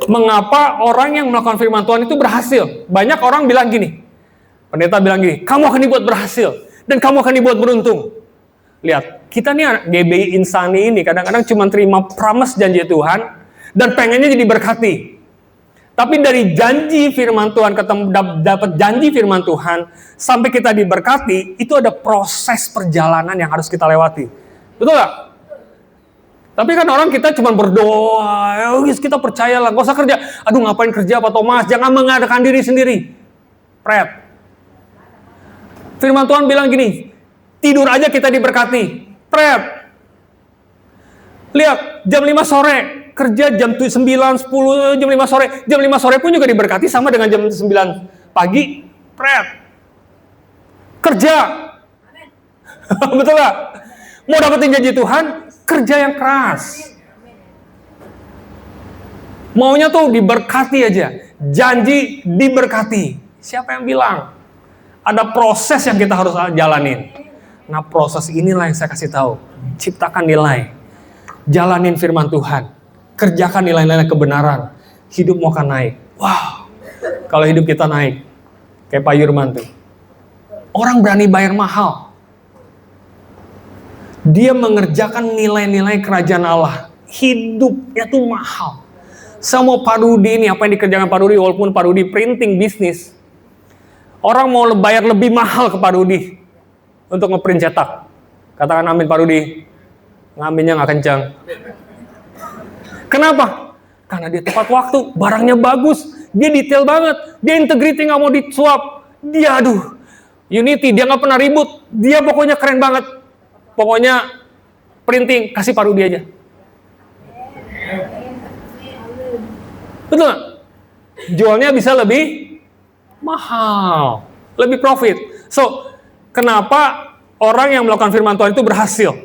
mengapa orang yang melakukan firman Tuhan itu berhasil? Banyak orang bilang gini, pendeta bilang gini, kamu akan dibuat berhasil, dan kamu akan dibuat beruntung. Lihat, kita nih GBI Insani ini kadang-kadang cuma terima promise janji Tuhan, dan pengennya jadi berkati. Tapi dari janji firman Tuhan, dapat janji firman Tuhan, sampai kita diberkati, itu ada proses perjalanan yang harus kita lewati. Betul gak? Tapi kan orang kita cuma berdoa, kita percayalah, gak usah kerja. Aduh ngapain kerja Pak Thomas, jangan mengadakan diri sendiri. Pret. Firman Tuhan bilang gini, tidur aja kita diberkati. Pret. Lihat, jam 5 sore, kerja jam 9, 10, jam 5 sore. Jam 5 sore pun juga diberkati sama dengan jam 9 pagi. Pret. Kerja. Betul gak? Mau dapetin janji Tuhan, kerja yang keras. Maunya tuh diberkati aja. Janji diberkati. Siapa yang bilang? Ada proses yang kita harus jalanin. Nah, proses inilah yang saya kasih tahu. Ciptakan nilai. Jalanin firman Tuhan. Kerjakan nilai-nilai kebenaran. Hidupmu akan naik. Wow. Kalau hidup kita naik. Kayak Pak Yurman tuh. Orang berani bayar mahal. Dia mengerjakan nilai-nilai kerajaan Allah. Hidupnya tuh mahal. Sama Pak Rudi ini, apa yang dikerjakan Pak Rudi, walaupun Pak Rudi printing bisnis. Orang mau bayar lebih mahal ke Pak Rudi untuk ngeprint cetak. Katakan amin Pak Rudi. Ngaminnya nggak kencang. Kenapa? Karena dia tepat waktu, barangnya bagus, dia detail banget, dia integrity nggak mau disuap. Dia Unity, dia nggak pernah ribut, dia pokoknya keren banget. Pokoknya printing, kasih Pak Rudi aja. Betul nggak? Jualnya bisa lebih mahal, lebih profit. So, kenapa orang yang melakukan firman Tuhan itu berhasil?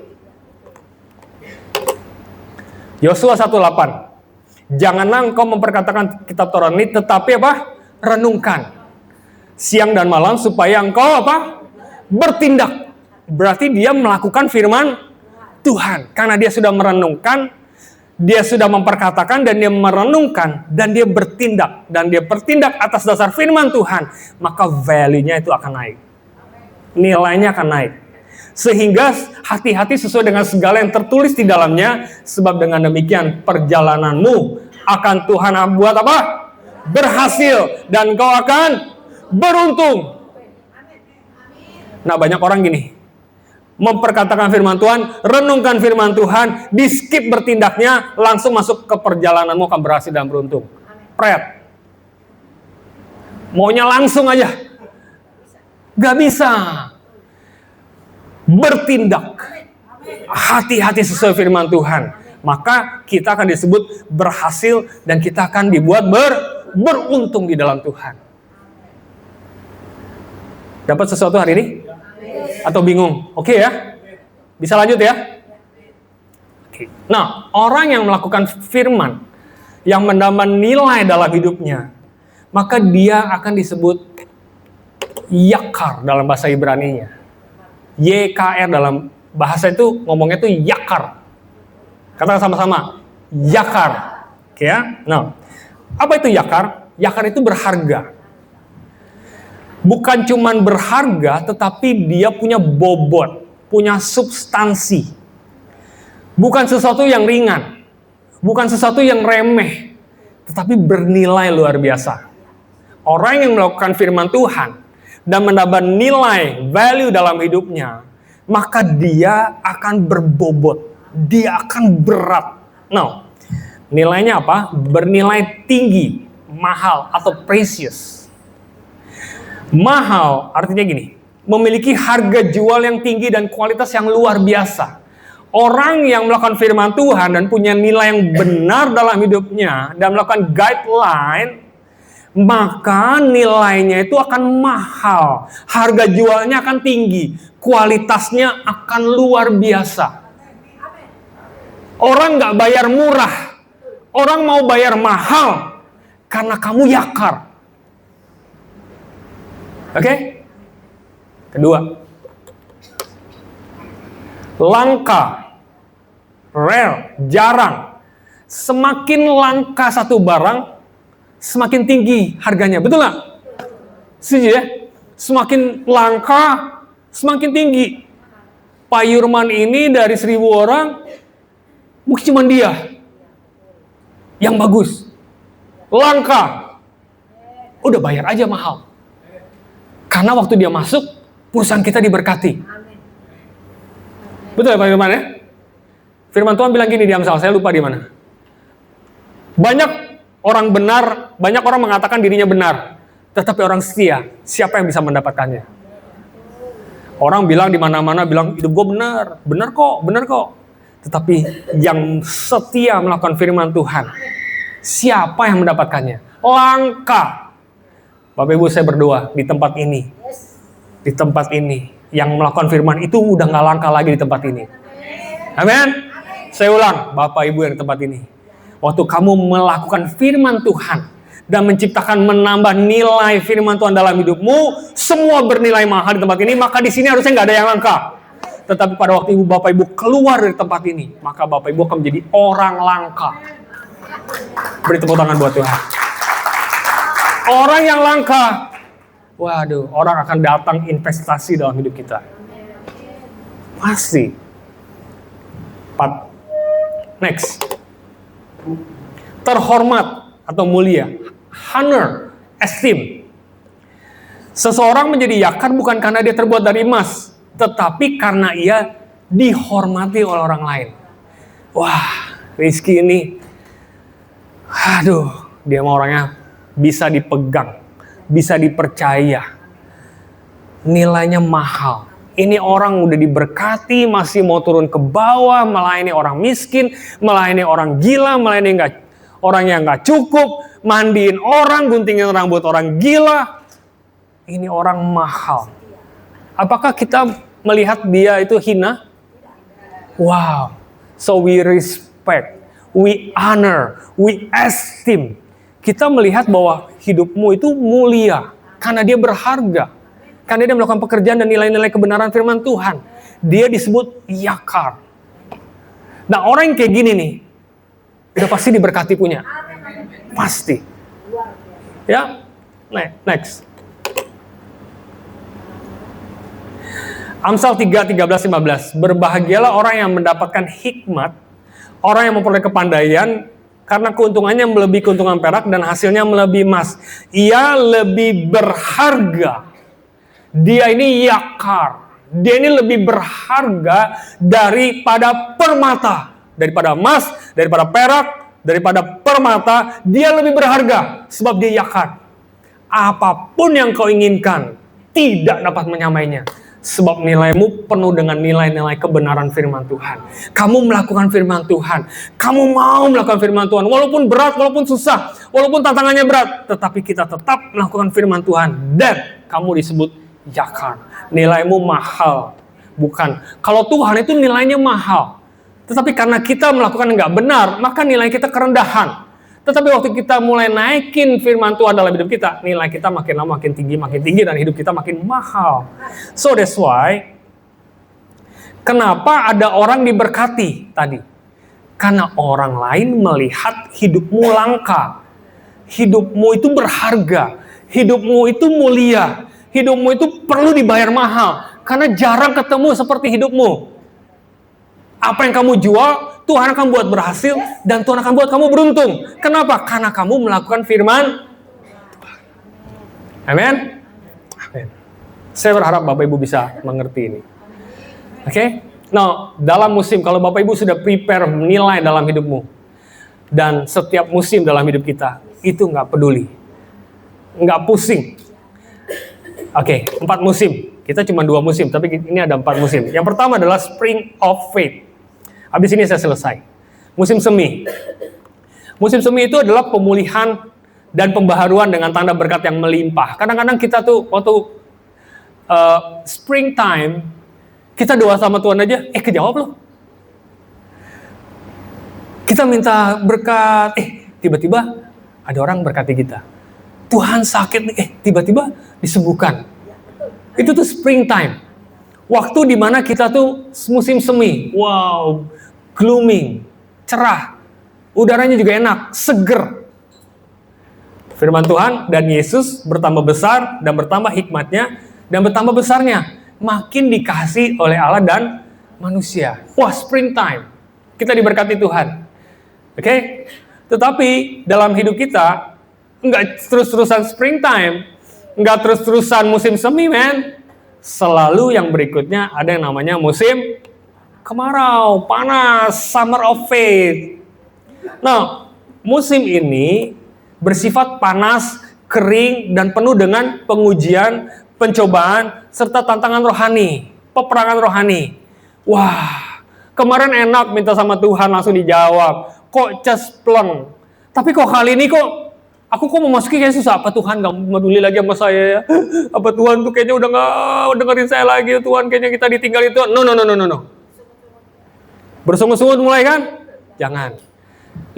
Yosua 1:8. Janganlah engkau memperkatakan kitab Taurat ini, tetapi apa? Renungkan siang dan malam supaya engkau apa? Bertindak. Berarti dia melakukan firman Tuhan. Karena dia sudah merenungkan, dia sudah memperkatakan, dan dia merenungkan, dan dia bertindak. Dan dia bertindak atas dasar firman Tuhan. Maka value-nya itu akan naik. Nilainya akan naik. Sehingga hati-hati sesuai dengan segala yang tertulis di dalamnya. Sebab dengan demikian perjalananmu akan Tuhan buat apa? Berhasil. Dan kau akan beruntung. Nah, banyak orang gini. Memperkatakan firman Tuhan, renungkan firman Tuhan, di skip bertindaknya, langsung masuk ke perjalananmu akan berhasil dan beruntung. Pret. Maunya langsung aja. Gak bisa. Bertindak. Hati-hati sesuai firman Tuhan. Maka kita akan disebut berhasil dan kita akan dibuat beruntung di dalam Tuhan. Dapat sesuatu hari ini? Atau bingung? Oke ya? Bisa lanjut ya? Oke. Nah, orang yang melakukan firman, yang menambah nilai dalam hidupnya, maka dia akan disebut yakar dalam bahasa Ibrani-nya. YKR dalam bahasa itu ngomongnya itu yakar. Katakan sama-sama, yakar. Oke ya? Nah, apa itu yakar? Yakar itu berharga. Bukan cuman berharga, tetapi dia punya bobot, punya substansi. Bukan sesuatu yang ringan, bukan sesuatu yang remeh. tetapi bernilai luar biasa. Orang yang melakukan firman Tuhan dan mendapat nilai, value dalam hidupnya, maka dia akan berbobot, dia akan berat. Nah, nilainya apa? Bernilai tinggi, mahal atau precious. Mahal artinya gini, memiliki harga jual yang tinggi dan kualitas yang luar biasa. Orang yang melakukan firman Tuhan dan punya nilai yang benar dalam hidupnya dan melakukan guideline, maka nilainya itu akan mahal, harga jualnya akan tinggi, kualitasnya akan luar biasa. Orang nggak bayar murah, orang mau bayar mahal karena kamu yakar. Oke? Kedua, langka, rare, jarang. Semakin langka satu barang, semakin tinggi harganya. Betul nggak? Setuju ya? Semakin langka, semakin tinggi. Pak Yurman ini dari 1.000 orang, mungkin cuma dia yang bagus. Langka. Udah bayar aja mahal. Karena waktu dia masuk, perusahaan kita diberkati. Betul ya Pak Yurman ya? Firman Tuhan bilang gini di Amsal, saya lupa di mana. Banyak orang benar, banyak orang mengatakan dirinya benar, tetapi orang setia, siapa yang bisa mendapatkannya? Orang bilang di mana-mana bilang hidup gue benar, benar kok. Tetapi yang setia melakukan firman Tuhan, siapa yang mendapatkannya? Langka. Bapak Ibu, saya berdoa di tempat ini, yang melakukan firman itu udah nggak langka lagi di tempat ini. Amin. Saya ulang, Bapak Ibu yang di tempat ini. Waktu kamu melakukan firman Tuhan dan menciptakan menambah nilai firman Tuhan dalam hidupmu, semua bernilai mahal di tempat ini, maka di sini harusnya nggak ada yang langka. Tetapi pada waktu Bapak Ibu keluar dari tempat ini, maka Bapak Ibu akan menjadi orang langka. Beri tepuk tangan buat Tuhan. Orang yang langka, waduh, orang akan datang investasi dalam hidup kita. Pasti. 4. Next. Terhormat atau mulia, honor, esteem. Seseorang menjadi yakar bukan karena dia terbuat dari emas, tetapi karena ia dihormati oleh orang lain. Wah, Rizky ini, aduh, dia mau orangnya bisa dipegang, bisa dipercaya, nilainya mahal. Ini orang udah diberkati, masih mau turun ke bawah, melayani orang miskin, melayani orang gila, melayani orang yang nggak cukup, mandiin orang, guntingin rambut orang gila. Ini orang mahal. Apakah kita melihat dia itu hina? Wow. So we respect, we honor, we esteem. Kita melihat bahwa hidupmu itu mulia karena dia berharga. Karena dia melakukan pekerjaan dan nilai-nilai kebenaran firman Tuhan. Dia disebut yakar. Nah, orang yang kayak gini nih, udah pasti diberkati punya. Pasti. Ya, next. Amsal 3, 13, 15. Berbahagialah orang yang mendapatkan hikmat, orang yang memperoleh kepandaian, karena keuntungannya melebihi keuntungan perak dan hasilnya melebihi emas. Ia lebih berharga. Dia ini yakar. Dia ini lebih berharga daripada permata. Daripada emas, daripada perak, daripada permata. Dia lebih berharga sebab dia yakar. Apapun yang kau inginkan tidak dapat menyamainya. Sebab nilaimu penuh dengan nilai-nilai kebenaran firman Tuhan. Kamu melakukan firman Tuhan. Kamu mau melakukan firman Tuhan. Walaupun berat, walaupun susah, walaupun tantangannya berat. Tetapi kita tetap melakukan firman Tuhan. Dan kamu disebut yakar. Nilaimu mahal. Bukan. Kalau Tuhan itu nilainya mahal. Tetapi karena kita melakukan yang nggak benar, maka nilai kita kerendahan. Tetapi waktu kita mulai naikin firman Tuhan dalam hidup kita, nilai kita makin lama makin tinggi, dan hidup kita makin mahal. So that's why, kenapa ada orang diberkati tadi? Karena orang lain melihat hidupmu langka. Hidupmu itu berharga. Hidupmu itu mulia. Hidupmu itu perlu dibayar mahal. Karena jarang ketemu seperti hidupmu. Apa yang kamu jual, Tuhan akan buat berhasil dan Tuhan akan buat kamu beruntung. Kenapa? Karena kamu melakukan firman Tuhan. Amin. Amin. Saya berharap Bapak Ibu bisa mengerti ini. Oke? Nah, dalam musim, kalau Bapak Ibu sudah prepare nilai dalam hidupmu, dan setiap musim dalam hidup kita, itu nggak peduli. Nggak pusing. Oke, 4 musim. Kita cuma 2 musim, tapi ini ada 4 musim. Yang pertama adalah Spring of Faith. Habis ini saya selesai. Musim semi. Musim semi itu adalah pemulihan dan pembaharuan dengan tanda berkat yang melimpah. Kadang-kadang kita tuh waktu springtime, kita doa sama Tuhan aja, kejawab loh. Kita minta berkat, tiba-tiba ada orang berkati kita. Tuhan sakit nih, tiba-tiba disembuhkan. Itu tuh springtime. Waktu dimana kita tuh musim semi. Wow, gloomy, cerah. Udaranya juga enak, seger. Firman Tuhan dan Yesus bertambah besar dan bertambah hikmatnya dan bertambah besarnya. Makin dikasih oleh Allah dan manusia. Wah, springtime. Kita diberkati Tuhan. Oke? Tetapi dalam hidup kita enggak terus-terusan springtime, enggak terus-terusan musim semi, men. Selalu yang berikutnya ada yang namanya musim kemarau, panas, summer of faith. Nah, musim ini bersifat panas, kering, dan penuh dengan pengujian, pencobaan, serta tantangan rohani, peperangan rohani. Wah, kemarin enak minta sama Tuhan langsung dijawab. Kok cespleng. Tapi kok kali ini aku memasuki kayak susah. Apa Tuhan gak peduli lagi sama saya ya? Apa Tuhan tuh kayaknya udah gak dengerin saya lagi. Tuhan kayaknya kita ditinggalin Tuhan. No. Bersungut-sungut mulai kan? Jangan.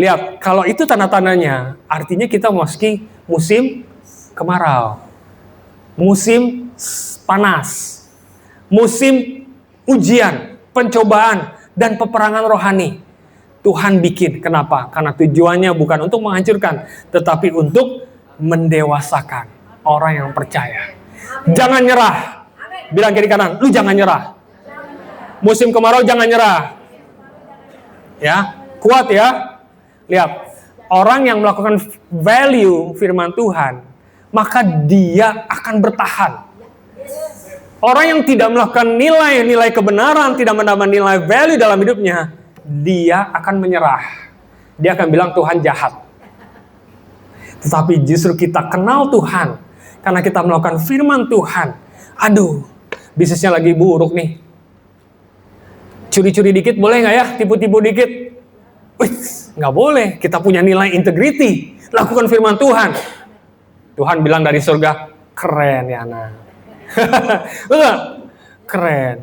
Lihat, kalau itu tanda-tandanya, artinya kita memasuki musim kemarau. Musim panas. Musim ujian, pencobaan, dan peperangan rohani. Tuhan bikin. Kenapa? Karena tujuannya bukan untuk menghancurkan, tetapi untuk mendewasakan orang yang percaya. Jangan nyerah. Bilang kiri kanan, lu jangan nyerah. Musim kemarau jangan nyerah. Ya, kuat ya. Lihat, orang yang melakukan value firman Tuhan, maka dia akan bertahan. Orang yang tidak melakukan nilai kebenaran, tidak menambah nilai value dalam hidupnya, dia akan menyerah. Dia akan bilang Tuhan jahat. Tetapi justru kita kenal Tuhan, karena kita melakukan firman Tuhan. Aduh, bisnisnya lagi buruk nih. Curi-curi dikit boleh nggak ya? Tipu-tipu dikit? Wih, nggak boleh. Kita punya nilai integrity. Lakukan firman Tuhan. Tuhan bilang dari surga, keren ya anak. Betul? Keren.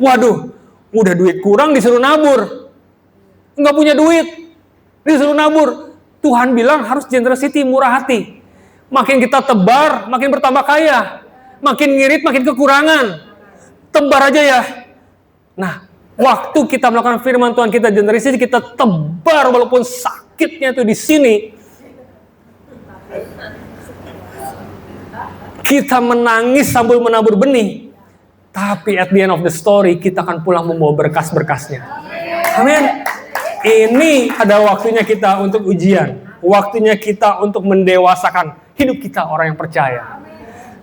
Waduh, udah duit kurang disuruh nabur. Nggak punya duit, disuruh nabur. Tuhan bilang harus generosity, murah hati. Makin kita tebar, makin bertambah kaya. Makin ngirit, makin kekurangan. Tebar aja ya. Nah, waktu kita melakukan firman Tuhan, kita generosity, kita tebar walaupun sakitnya tuh di sini. Kita menangis sambil menabur benih. Tapi at the end of the story, kita akan pulang membawa berkas-berkasnya. Amin. Ini ada waktunya kita untuk ujian. Waktunya kita untuk mendewasakan hidup kita orang yang percaya.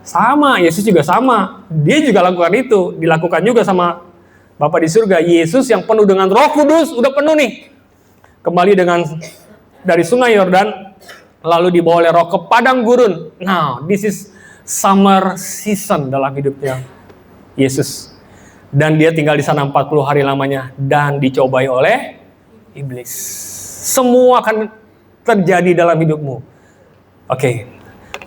Sama, Yesus juga sama. Dia juga lakukan itu. Dilakukan juga sama Bapa di surga. Yesus yang penuh dengan Roh Kudus, udah penuh nih. Kembali dari sungai Yordan, lalu dibawa oleh Roh ke padang gurun. Now, this is summer season dalam hidupnya Yesus. Dan dia tinggal di sana 40 hari lamanya dan dicobai oleh iblis. Semua akan terjadi dalam hidupmu. Oke.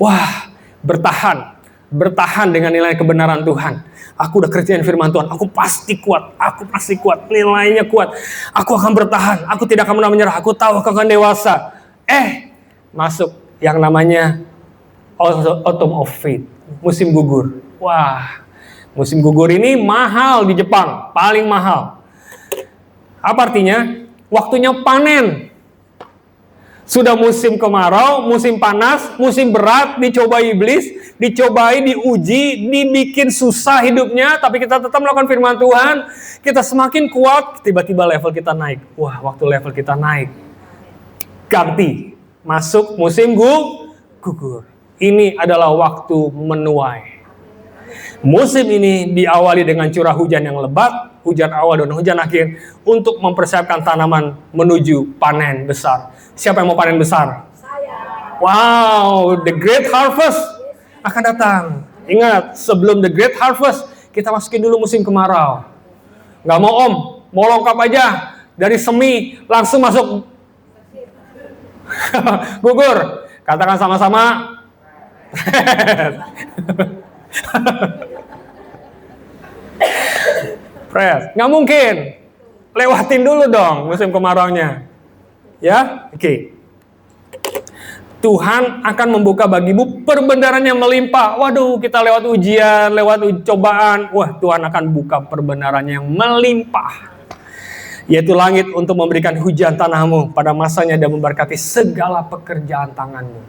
Wah, bertahan dengan nilai kebenaran Tuhan. Aku udah kerjain firman Tuhan, aku pasti kuat, nilainya kuat. Aku akan bertahan, aku tidak akan pernah menyerah, aku tahu aku akan dewasa. Masuk yang namanya Autumn of Faith, musim gugur. Wah, musim gugur ini mahal di Jepang, paling mahal. Apa artinya? Waktunya panen. Sudah musim kemarau, musim panas, musim berat, dicobai iblis, dicobai, diuji, dibikin susah hidupnya, tapi kita tetap melakukan firman Tuhan, kita semakin kuat, tiba-tiba level kita naik. Wah, waktu level kita naik, ganti, masuk musim gugur. Ini adalah waktu menuai. Musim ini diawali dengan curah hujan yang lebat, hujan awal dan hujan akhir, untuk mempersiapkan tanaman menuju panen besar. Siapa yang mau panen besar? Saya. Wow, the great harvest akan datang. Ingat, sebelum the great harvest, kita masukin dulu musim kemarau. Gak mau om, mau lengkap aja. Dari semi, langsung masuk gugur. Katakan sama-sama. Press, nggak mungkin. Lewatin dulu dong musim kemaraunya. Ya, oke. Tuhan akan membuka bagimu perbenaran yang melimpah. Waduh, kita lewat ujian, lewat cobaan. Wah, Tuhan akan buka perbenaran yang melimpah. Yaitu langit untuk memberikan hujan tanahmu pada masanya dan memberkati segala pekerjaan tanganmu.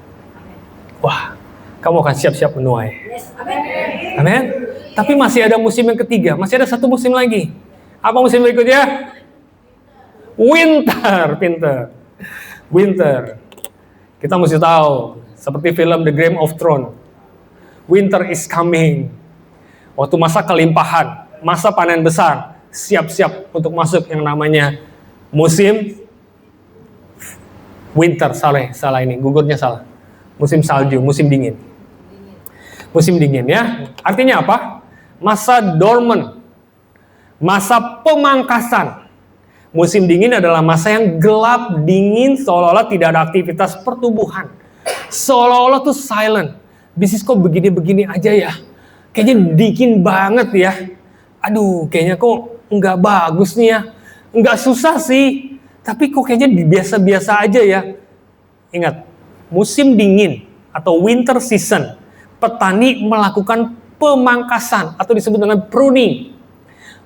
Wah, kamu akan siap-siap menuai. Yes. Amin. Amin. Tapi masih ada musim yang ketiga, masih ada satu musim lagi. Apa musim berikutnya? Winter, pinter. Winter. Kita mesti tahu, seperti film The Game of Thrones. Winter is coming. Waktu masa kelimpahan, masa panen besar, siap-siap untuk masuk yang namanya musim winter. Salah ini, gugurnya salah. Musim salju, musim dingin. Musim dingin ya. Artinya apa? Masa dormant, masa pemangkasan. Musim dingin adalah masa yang gelap, dingin, seolah-olah tidak ada aktivitas pertumbuhan. Seolah-olah tuh silent. Bisnis kok begini-begini aja ya. Kayaknya dingin banget ya. Aduh, kayaknya kok nggak bagus nih ya. Nggak susah sih, tapi kok kayaknya biasa-biasa aja ya. Ingat, musim dingin atau winter season, petani melakukan pemangkasan atau disebut dengan pruning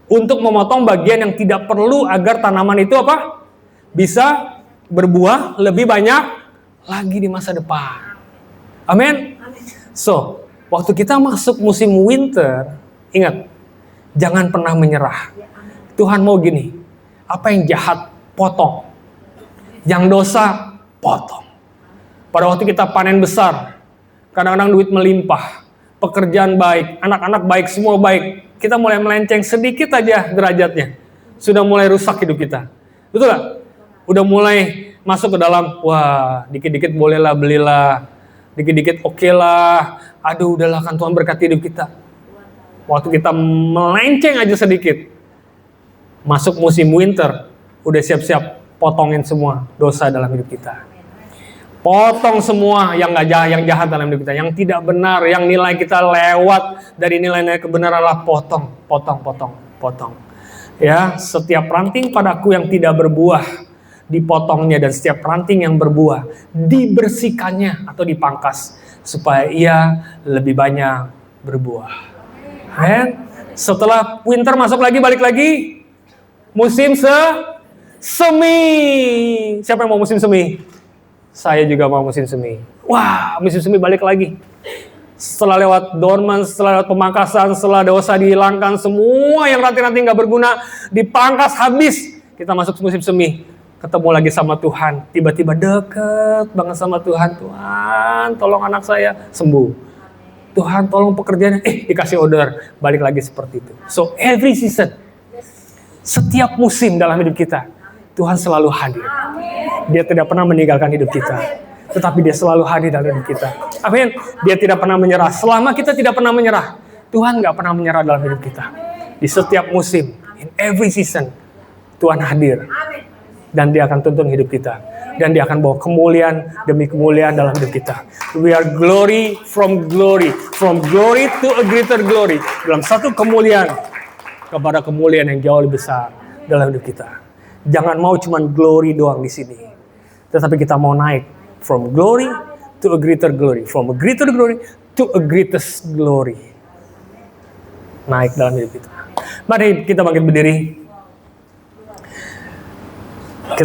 untuk memotong bagian yang tidak perlu agar tanaman itu apa? Bisa berbuah lebih banyak lagi di masa depan. Amin. So, waktu kita masuk musim winter, ingat, jangan pernah menyerah. Tuhan mau gini, apa yang jahat potong, yang dosa potong. Pada waktu kita panen besar, kadang-kadang duit melimpah, pekerjaan baik, anak-anak baik, semua baik. Kita mulai melenceng sedikit aja derajatnya. Sudah mulai rusak hidup kita. Betul gak? Udah mulai masuk ke dalam, wah dikit-dikit bolehlah belilah. Dikit-dikit oke lah. Aduh udahlah kan Tuhan berkati hidup kita. Waktu kita melenceng aja sedikit. Masuk musim winter, udah siap-siap potongin semua dosa dalam hidup kita. Potong semua yang jahat dalam hidup kita, yang tidak benar, yang nilai kita lewat dari nilai-nilai kebenaran lah potong. Ya, setiap ranting padaku yang tidak berbuah dipotongnya dan setiap ranting yang berbuah dibersihkannya atau dipangkas supaya ia lebih banyak berbuah. Setelah winter masuk lagi, balik lagi musim semi. Siapa yang mau musim semi? Saya juga mau musim semi. Wah, musim semi balik lagi. Setelah lewat dormant, setelah lewat pemangkasan, setelah dosa dihilangkan, semua yang ranting-ranting gak berguna dipangkas habis. Kita masuk musim semi. Ketemu lagi sama Tuhan. Tiba-tiba deket banget sama Tuhan. Tuhan, tolong anak saya sembuh. Tuhan, tolong pekerjaannya. Dikasih order. Balik lagi seperti itu. So, every season. Setiap musim dalam hidup kita, Tuhan selalu hadir. Dia tidak pernah meninggalkan hidup kita. Tetapi dia selalu hadir dalam hidup kita. Amin. Dia tidak pernah menyerah. Selama kita tidak pernah menyerah, Tuhan gak pernah menyerah dalam hidup kita. Di setiap musim, in every season, Tuhan hadir. Dan dia akan tuntun hidup kita. Dan dia akan bawa kemuliaan demi kemuliaan dalam hidup kita. We are glory, from glory to a greater glory. Dalam satu kemuliaan kepada kemuliaan yang jauh lebih besar dalam hidup kita. Jangan mau cuman glory doang di sini. Tetapi kita mau naik from glory to a greater glory. From a greater glory to a greatest glory. Naik dalam hidup kita. Mari kita bangkit berdiri. Kita